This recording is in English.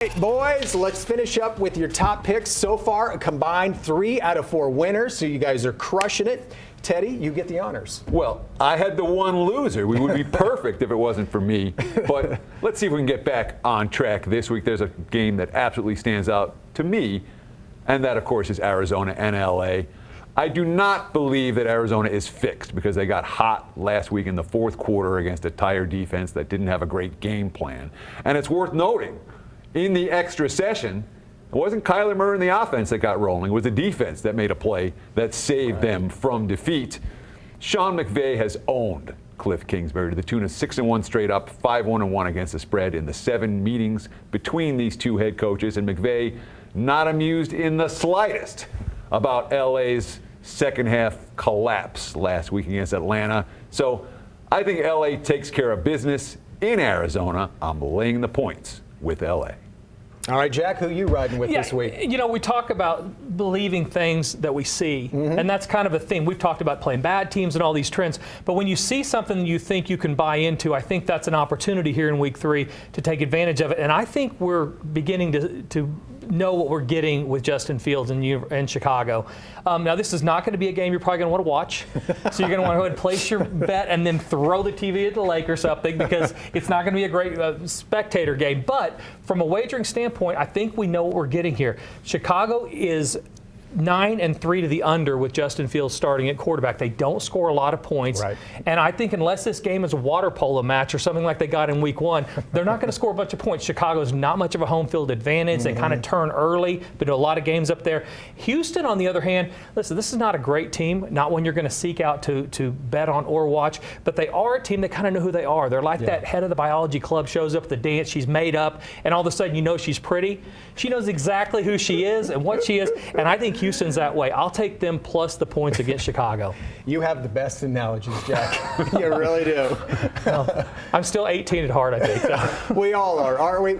Hey, boys, let's finish up with your top picks. So far, a combined 3 out of 4 winners, so you guys are crushing it. Teddy, you get the honors. Well, I had the one loser. We would be perfect if it wasn't for me. But let's see if we can get back on track this week. There's a game that absolutely stands out to me, and that, of course, is Arizona and LA. I do not believe that Arizona is fixed because they got hot last week in the fourth quarter against a tired defense that didn't have a great game plan. And it's worth noting, in the extra session, it wasn't Kyler Murray in the offense that got rolling. It was the defense that made a play that saved them from defeat. Sean McVay has owned Cliff Kingsbury to the tune of 6-1 straight up, 5-1-1 against the spread in the 7 meetings between these two head coaches. And McVay not amused in the slightest about LA's second half collapse last week against Atlanta. So I think LA takes care of business in Arizona. I'm laying the points with LA. All right, Jack, who are you riding with this week? You know, we talk about believing things that we see, and that's kind of a thing. We've talked about playing bad teams and all these trends, but when you see something you think you can buy into, I think that's an opportunity here in week 3 to take advantage of it. And I think we're beginning to know what we're getting with Justin Fields in Chicago. Now, this is not going to be a game you're probably going to want to watch. So you're going to want to go ahead and place your bet and then throw the TV at the lake or something, because it's not going to be a great spectator game. But from a wagering standpoint, I think we know what we're getting here. Chicago is 9-3 to the under with Justin Fields starting at quarterback. They don't score a lot of points. Right. And I think unless this game is a water polo match or something like they got in week 1, they're not going to score a bunch of points. Chicago's not much of a home field advantage. They kind of turn early, but a lot of games up there. Houston, on the other hand, listen, this is not a great team, not one you're going to seek out to bet on or watch, but they are a team that kind of know who they are. They're like that head of the biology club shows up at the dance, she's made up, and all of a sudden you know she's pretty. She knows exactly who she is and what she is, and I think Houston's that way. I'll take them plus the points against Chicago. You have the best analogies, Jack. You really do. Well, I'm still 18 at heart, I think. So. We all are, aren't we?